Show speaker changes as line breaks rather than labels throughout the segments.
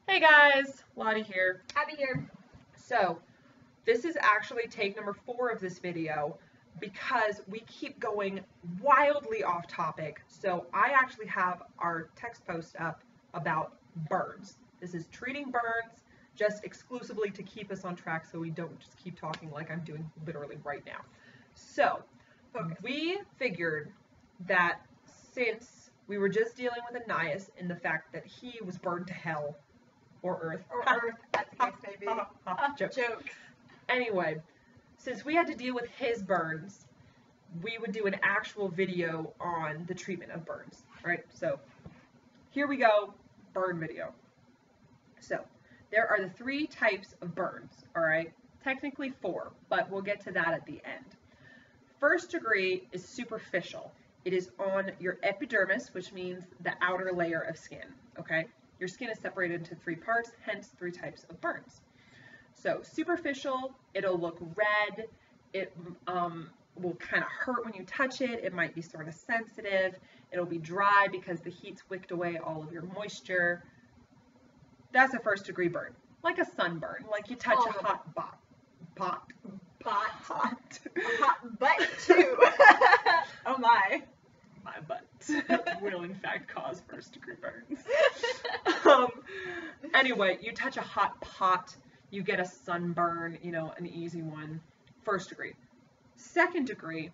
Hey guys, Lottie here.
Abby here.
So, this is actually take number 4 of this video because we keep going wildly off topic. So, I actually have our text post up about burns. This is treating burns just exclusively to keep us on track so we don't just keep talking like I'm doing literally right now. So, we figured that since we were just dealing with Anais in the fact that he was burned to hell, or Earth.
Or Earth, as the case may be.
Jokes. Anyway, since we had to deal with his burns, we would do an actual video on the treatment of burns, right? So, here we go, burn video. So, there are the 3 types of burns, all right? Technically 4, but we'll get to that at the end. First degree is superficial. It is on your epidermis, which means the outer layer of skin, okay? Your skin is separated into 3 parts, hence 3 types of burns. So superficial, it'll look red, it will kind of hurt when you touch it, it might be sort of sensitive, it'll be dry because the heat's wicked away all of your moisture. That's a first degree burn, like a sunburn, like you touch a hot hot
butt too. Oh my.
My butt will in fact cause first degree burns. Anyway, you touch a hot pot, you get a sunburn, you know, an easy one. First degree. Second degree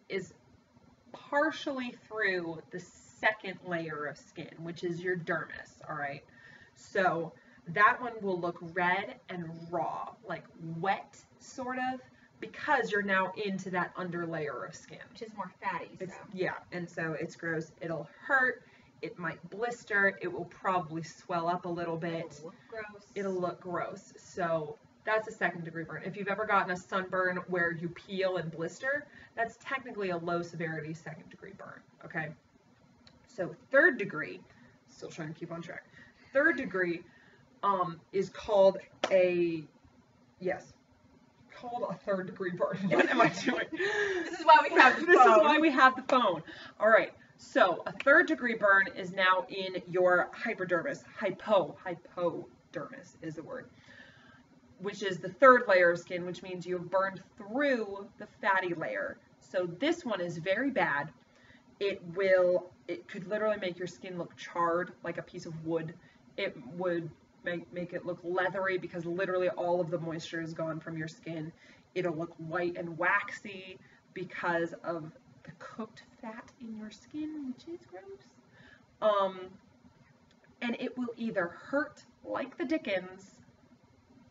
is partially through the second layer of skin, which is your dermis, all right? So that one will look red and raw, like wet sort of, because you're now into that under layer of skin.
Which is more fatty, so.
Yeah, and so it's gross. It'll hurt, it might blister, it will probably swell up a little bit.
It'll look gross.
It'll look gross. So that's a second degree burn. If you've ever gotten a sunburn where you peel and blister, that's technically a low severity second degree burn, okay? So third degree, still trying to keep on track. Third degree is called a, called a third degree burn. What am I doing?
This is why we have the phone.
This is why we have the phone. All right. So a third degree burn is now in your hypodermis. Hypodermis is the word, which is the third layer of skin, which means you've burned through the fatty layer. So this one is very bad. It could literally make your skin look charred like a piece of wood. It would make it look leathery because literally all of the moisture is gone from your skin. It'll look white and waxy because of the cooked fat in your skin, which is gross. And it will either hurt like the dickens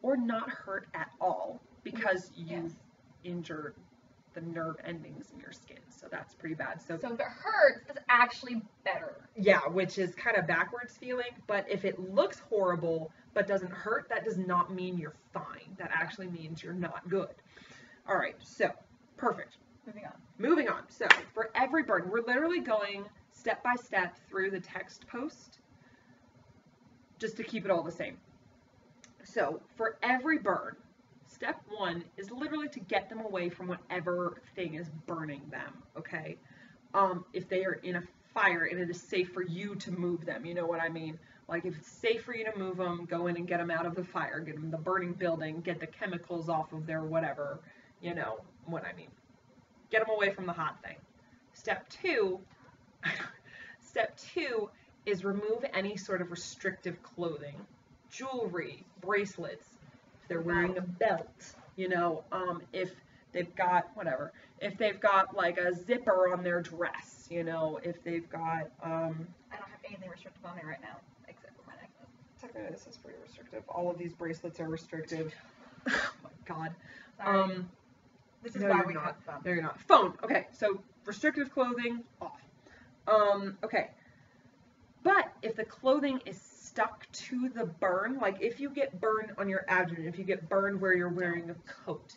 or not hurt at all because you've injured the nerve endings in your skin. So that's pretty bad. So
if it hurts, it's actually better.
Yeah, which is kind of backwards feeling, but if it looks horrible but doesn't hurt, that does not mean you're fine. That actually means you're not good. All right, so perfect. Moving on. So for every burn, we're literally going step by step through the text post just to keep it all the same. So for every burn, step 1 is literally to get them away from whatever thing is burning them, okay? If they are in a fire and it is safe for you to move them, you know what I mean? Like if it's safe for you to move them, go in and get them out of the fire, get them in the burning building, get the chemicals off of their whatever, you know what I mean. Get them away from the hot thing. Step 2 is remove any sort of restrictive clothing, jewelry, bracelets, if they're wearing a belt, you know, if they've got whatever, if they've got like a zipper on their dress, you know, if they've got
I don't have anything restrictive on me right now except for my necklace.
Technically this is pretty restrictive. All of these bracelets are restrictive. Oh my god.
Sorry. This is why we have the phone.
No, you're not. Phone. Okay, so restrictive clothing off. Okay. But if the clothing is stuck to the burn, like if you get burned on your abdomen, if you get burned where you're wearing a coat,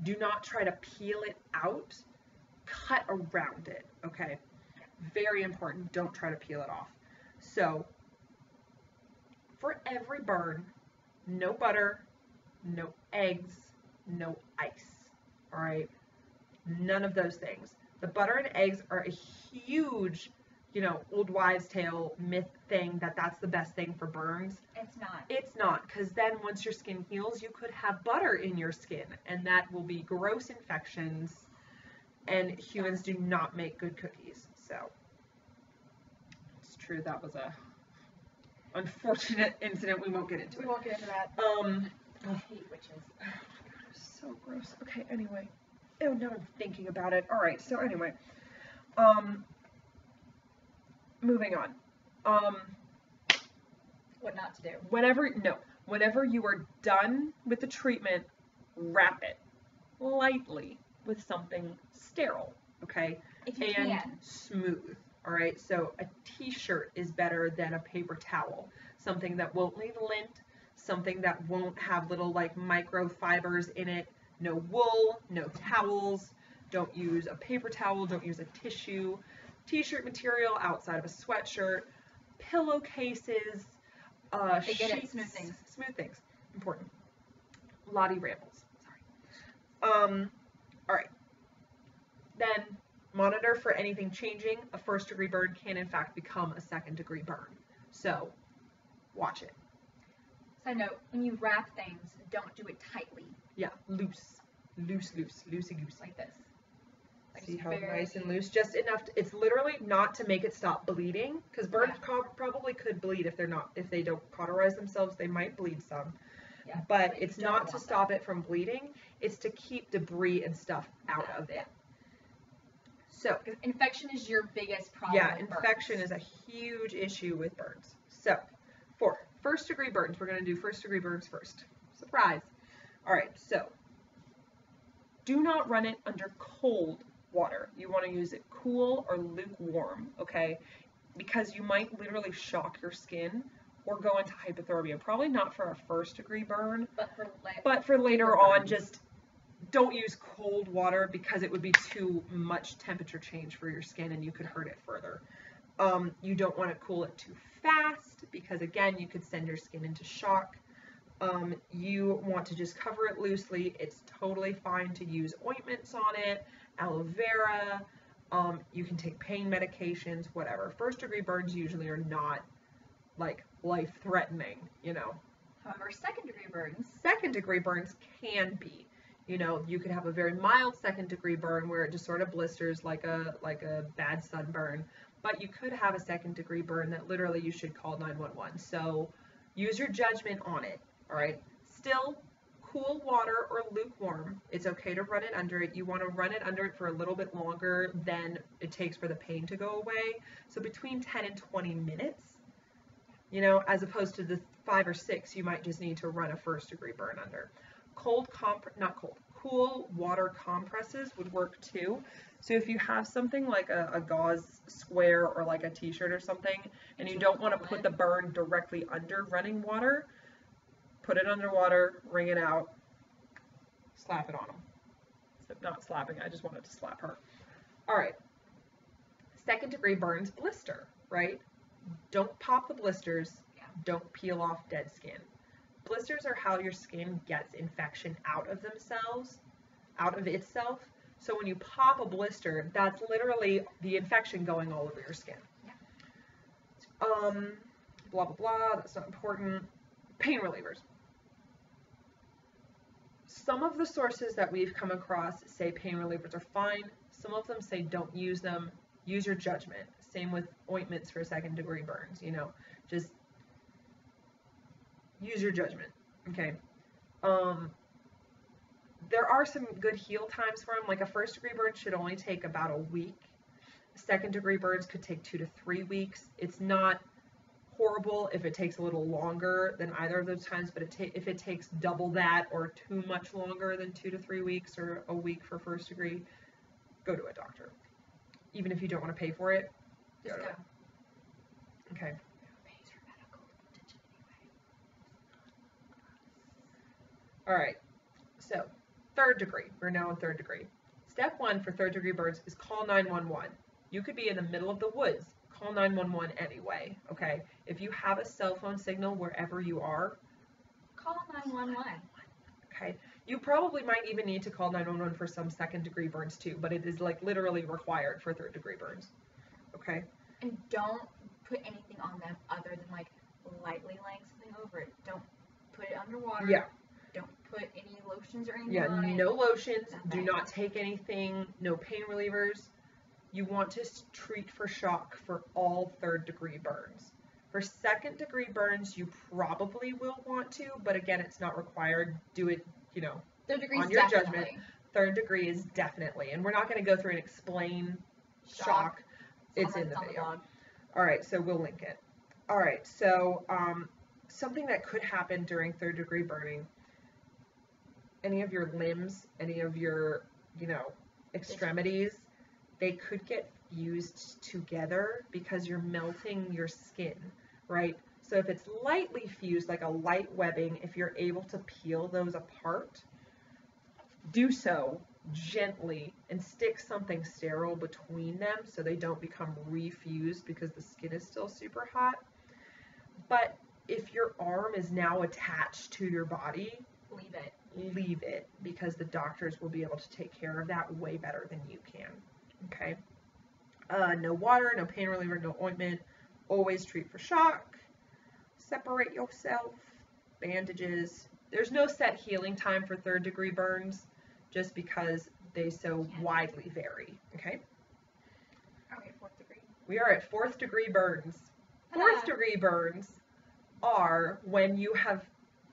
do not try to peel it out, cut around it, okay? Very important, don't try to peel it off. So, for every burn, no butter, no eggs, no ice, all right? None of those things. The butter and eggs are a huge you know, old wives' tale myth thing that that's the best thing for burns.
It's not.
It's not, because then once your skin heals, you could have butter in your skin, and that will be gross infections, and humans do not make good cookies. So it's true, that was a unfortunate incident. We won't get into it.
We won't get into that. I hate witches.
Oh my god, it's so gross. Okay, anyway. Oh, now I'm thinking about it. Alright, so anyway. Moving on.
What not to do.
Whenever you are done with the treatment, wrap it lightly with something sterile, okay?
If you
and
can.
smooth. Alright, so a t-shirt is better than a paper towel. Something that won't leave lint, something that won't have little like microfibers in it. No wool, no towels. Don't use a paper towel, don't use a tissue. T-shirt material outside of a sweatshirt. Pillowcases,
They get it.
sheets.
Smooth things.
Smooth things. Important. Lottie rambles. Sorry. Alright. Then monitor for anything changing. A first-degree burn can in fact become a second-degree burn. So watch it.
Side note, when you wrap things, don't do it tightly.
Yeah, loose, loosey-goosey.
Like this. Like
See
just
how
very-
nice and loose? Just enough. It's literally not to make it stop bleeding, because burns probably could bleed if they don't cauterize themselves. They might bleed some.
Yeah,
But
you
it's
don't
not to
want
stop it from bleeding. It's to keep debris and stuff out of it. So
Because infection is your biggest problem.
yeah,
with
infection
burns.
is a huge issue with burns. So for first-degree burns, we're going to do first-degree burns first. Surprise. All right, so do not run it under cold water. You want to use it cool or lukewarm, okay? Because you might literally shock your skin or go into hypothermia. Probably not for a first-degree burn, but for later on, just don't use cold water because it would be too much temperature change for your skin and you could hurt it further. You don't want to cool it too fast because, again, you could send your skin into shock. You want to just cover it loosely. It's totally fine to use ointments on it, aloe vera. You can take pain medications, whatever. First-degree burns usually are not like life-threatening, you know.
However,
Second-degree burns can be. You know, you could have a very mild second-degree burn where it just sort of blisters like a bad sunburn, but you could have a second-degree burn that literally you should call 911. So use your judgment on it. All right. Still, cool water or lukewarm. It's okay to run it under it. You want to run it under it for a little bit longer than it takes for the pain to go away. So between 10 and 20 minutes, you know, as opposed to the 5 or 6 you might just need to run a first-degree burn under. Cool water compresses would work too. So if you have something like a gauze square or like a t-shirt or something, and you don't want to put the burn directly under running water, put it underwater, wring it out, slap it on them. So not slapping, I just wanted to slap her. All right. Second-degree burns blister, right? Don't pop the blisters. Don't peel off dead skin. Blisters are how your skin gets infection out of itself. So when you pop a blister, that's literally the infection going all over your skin. Blah, blah, blah, that's not important. Pain relievers. Some of the sources that we've come across say pain relievers are fine. Some of them say don't use them. Use your judgment. Same with ointments for second-degree burns, you know. Just use your judgment, okay? There are some good heal times for them. Like a first-degree burn should only take about a week. Second-degree burns could take 2 to 3 weeks. It's not horrible if it takes a little longer than either of those times, but if it takes double that or too much longer than 2 to 3 weeks or a week for first-degree, go to a doctor. Even if you don't want to pay for it, go to it. Okay. All right, so third degree. We're now in third degree. Step 1 for third-degree burns is call 911. You could be in the middle of the woods. Call 911 anyway, okay? If you have a cell phone signal wherever you are,
call 911.
Okay. You probably might even need to call 911 for some second-degree burns too, but it is like literally required for third-degree burns. Okay?
And don't put anything on them other than like lightly laying something over it. Don't put it underwater.
Yeah.
Don't put any lotions or anything
Yeah,
on it.
no lotions. Do
Nothing.
not take anything. No pain relievers. You want to treat for shock for all 3rd-degree burns. For 2nd-degree burns, you probably will want to, but again, it's not required. Do it,
3rd degree
on
is
your
definitely.
judgment. 3rd degree is definitely. And we're not going to go through and explain shock. It's in the video. All right, so we'll link it. All right, so something that could happen during 3rd-degree burning, any of your limbs, any of your, extremities, they could get fused together because you're melting your skin, right? So if it's lightly fused, like a light webbing, if you're able to peel those apart, do so gently and stick something sterile between them so they don't become refused because the skin is still super hot. But if your arm is now attached to your body, leave it because the doctors will be able to take care of that way better than you can. Okay? No water, no pain reliever, no ointment. Always treat for shock. Separate yourself. Bandages. There's no set healing time for 3rd-degree burns just because they so widely vary. Okay?
Okay, 4th degree.
We are at 4th-degree burns. 4th-degree burns are when you have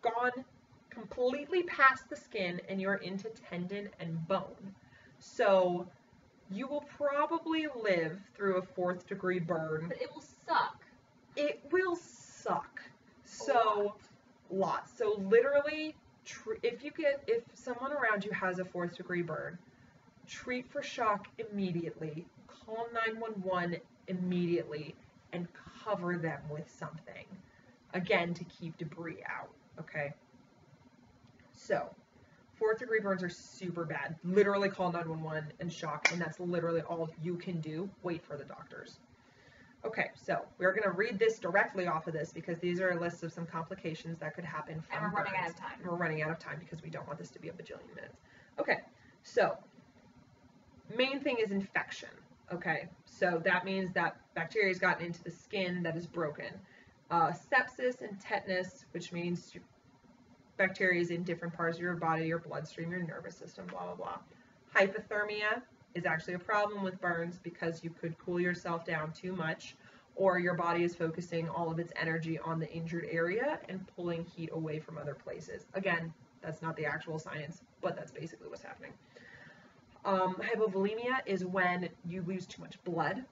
gone completely past the skin and you're into tendon and bone. So you will probably live through a 4th-degree burn.
But it will suck.
It will suck. So, lots. So literally, if someone around you has a 4th-degree burn, treat for shock immediately. Call 911 immediately and cover them with something. Again, to keep debris out. Okay? So, 4th-degree burns are super bad. Literally call 911 and shock, and that's literally all you can do. Wait for the doctors. Okay, so we're going to read this directly off of this because these are a list of some complications that could happen from
And we're running
burns.
out of time.
We're running out of time because we don't want this to be a bajillion minutes. Okay, so main thing is infection. Okay, so that means that bacteria has gotten into the skin that is broken. Sepsis and tetanus, which means bacteria is in different parts of your body, your bloodstream, your nervous system, blah, blah, blah. Hypothermia is actually a problem with burns because you could cool yourself down too much, or your body is focusing all of its energy on the injured area and pulling heat away from other places. Again, that's not the actual science, but that's basically what's happening. Hypovolemia is when you lose too much blood,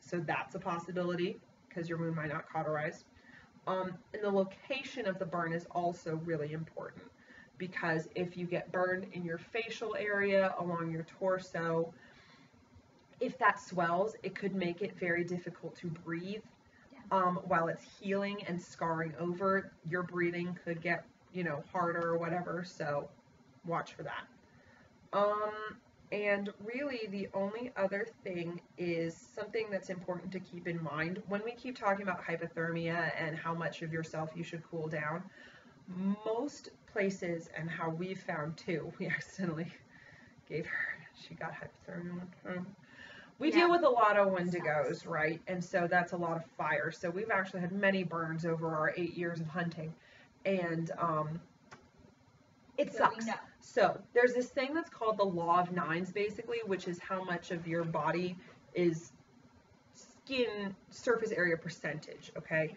so that's a possibility because your wound might not cauterize. And the location of the burn is also really important because if you get burned in your facial area, along your torso, if that swells, it could make it very difficult to breathe. While it's healing and scarring over, your breathing could get, harder or whatever, so watch for that. And really the only other thing is something that's important to keep in mind. When we keep talking about hypothermia and how much of yourself you should cool down, most places, and how we've found too, we accidentally gave her, she got hypothermia one time. We deal with a lot of wendigos, right? And so that's a lot of fire. So we've actually had many burns over our 8 years of hunting. And it sucks. So there's this thing that's called the law of nines, basically, which is how much of your body is skin surface area percentage, okay?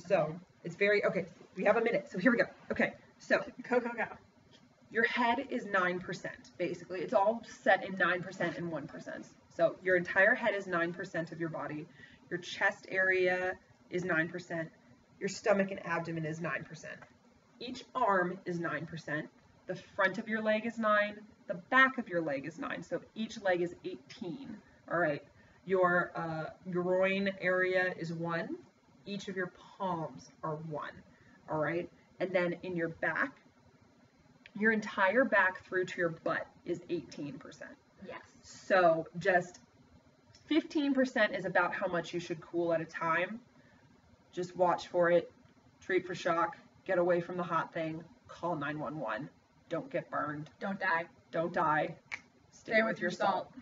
So it's very, okay, we have a minute, so here we go. Okay, so
Go.
your head is 9%, basically. It's all set in 9% and 1%. So your entire head is 9% of your body. Your chest area is 9%. Your stomach and abdomen is 9%. Each arm is 9%. The front of your leg is 9. The back of your leg is 9. So each leg is 18. All right. Your groin area is 1. Each of your palms are 1. All right. And then in your back, your entire back through to your butt is 18%.
Yes.
So just 15% is about how much you should cool at a time. Just watch for it. Treat for shock. Get away from the hot thing. Call 911. Don't get burned.
Don't die.
Don't die. Stay with your salt.